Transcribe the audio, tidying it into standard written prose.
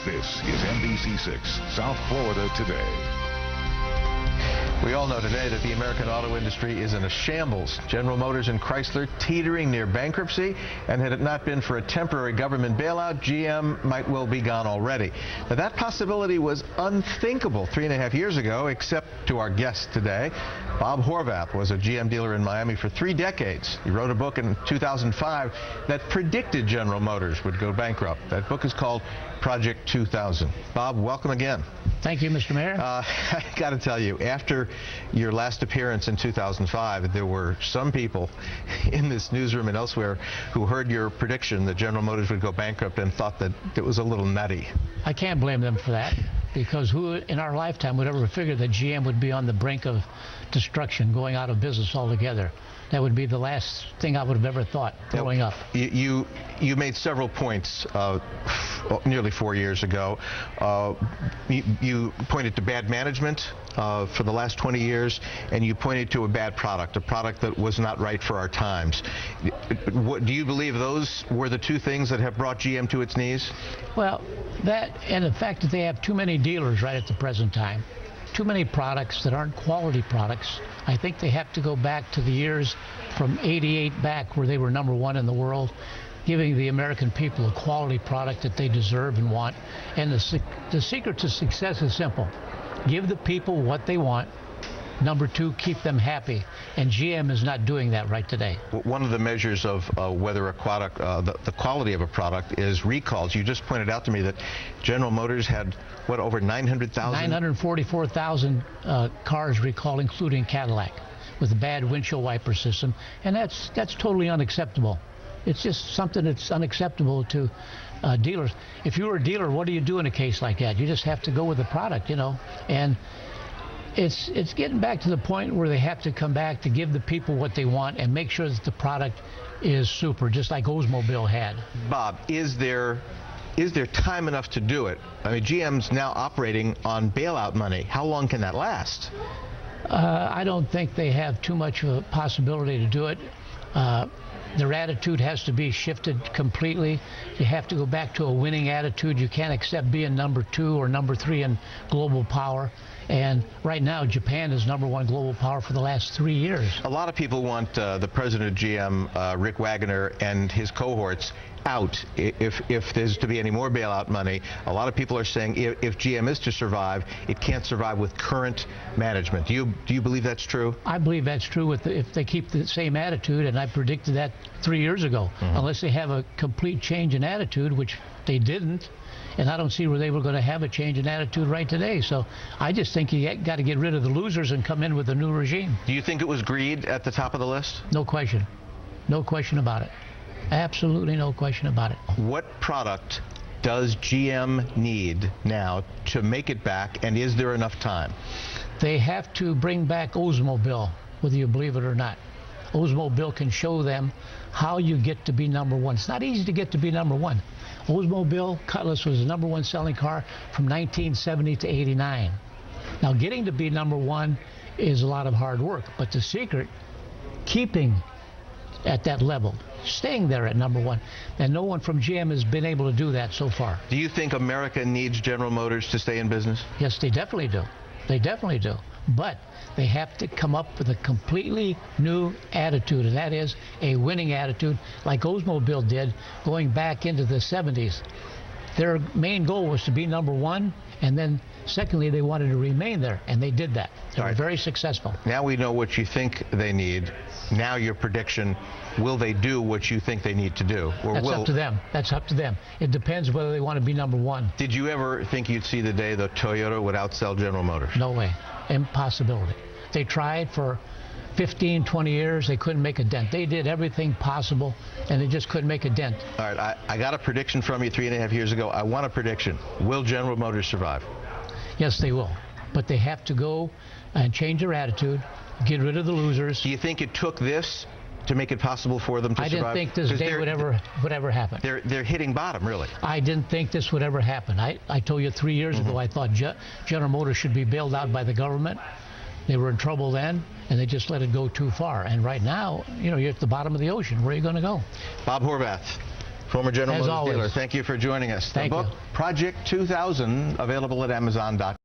This is NBC6 South Florida Today. We all know today that the American auto industry is in a shambles. General Motors and Chrysler teetering near bankruptcy, and had it not been for a temporary government bailout, GM might well be gone already. Now, that possibility was unthinkable 3.5 years ago, except to our guest today. Bob Horvath was a GM dealer in Miami for 3 decades. He wrote a book in 2005 that predicted General Motors would go bankrupt. That book is called Project 2000. Bob, welcome again. Thank you, Mr. Mayor. I got to tell you, after your last appearance in 2005, there were some people in this newsroom and elsewhere who heard your prediction that General Motors would go bankrupt and thought that it was a little nutty. I can't blame them for that, because who in our lifetime would ever figure that GM would be on the brink of destruction, going out of business altogether? That would be the last thing I would have ever thought growing up. You made several points nearly 4 years ago. You pointed to bad management for the last 20 years, and you pointed to a bad product, a product that was not right for our times. Do you believe those were the 2 things that have brought GM to its knees? Well, that and the fact that they have too many dealers right at the present time. Too many products that aren't quality products. I think they have to go back to the years from '88 back, where they were #1 in the world, giving the American people a quality product that they deserve and want. And the secret to success is simple. Give the people what they want. #2, keep them happy. And GM is not doing that right today. One of the measures of whether a product, the quality of a product, is recalls. You just pointed out to me that General Motors had, what, over 900,000? 944,000 cars recalled, including Cadillac, with a bad windshield wiper system. And that's totally unacceptable. It's just something that's unacceptable to dealers. If you were a dealer, what do you do in a case like that? You just have to go with the product, you know. And it's getting back to the point where they have to come back to give the people what they want and make sure that the product is super, just like Oldsmobile had. Bob, is there time enough to do it? I mean, GM's now operating on bailout money. How long can that last? I don't think they have too much of a possibility to do it. Their attitude has to be shifted completely. You have to go back to a winning attitude. You can't accept being #2 or #3 in global power. And right now, Japan is #1 global power for the last 3 years. A lot of people want the president of GM, Rick Wagoner, and his cohorts out if there's to be any more bailout money. A lot of people are saying if GM is to survive, it can't survive with current management. Do you believe that's true? I believe that's true if they keep the same attitude, and I predicted that 3 years ago. Unless they have a complete change in attitude, which they didn't. And I don't see where they were going to have a change in attitude right today. So I just think you got to get rid of the losers and come in with a new regime. Do you think it was greed at the top of the list? No question. No question about it. Absolutely no question about it. What product does GM need now to make it back, and is there enough time? They have to bring back Oldsmobile, whether you believe it or not. Oldsmobile can show them how you get to be #1. It's not easy to get to be #1. Oldsmobile Cutlass was the #1 selling car from 1970 to '89. Now, getting to be #1 is a lot of hard work, but the secret, keeping at that level, staying there at #1, and no one from GM has been able to do that so far. Do you think America needs General Motors to stay in business? Yes, they definitely do. They definitely do. But they have to come up with a completely new attitude, and that is a winning attitude, like Oldsmobile did going back into the 70s. Their main goal was to be #1, and then secondly, they wanted to remain there, and they did that. They were very successful. Now we know what you think they need. Now your prediction, will they do what you think they need to do? Or That's up to them. That's up to them. It depends whether they want to be #1. Did you ever think you'd see the day that Toyota would outsell General Motors? No way. Impossibility. They tried for 15, 20 years. They couldn't make a dent. They did everything possible, and they just couldn't make a dent. All right, I got a prediction from you 3.5 years ago. I want a prediction. Will General Motors survive? Yes, they will. But they have to go and change their attitude, get rid of the losers. Do you think it took this to make it possible for them to survive? I didn't think this day would ever happen. They're hitting bottom, really. I didn't think this would ever happen. I told you 3 years ago I thought General Motors should be bailed out by the government. They were in trouble then, and they just let it go too far. And right now, you know, you're at the bottom of the ocean. Where are you going to go? Bob Horvath, Former General As Motors always. dealer. Thank you for joining us. Thank the book, you. Project 2000, available at Amazon.com.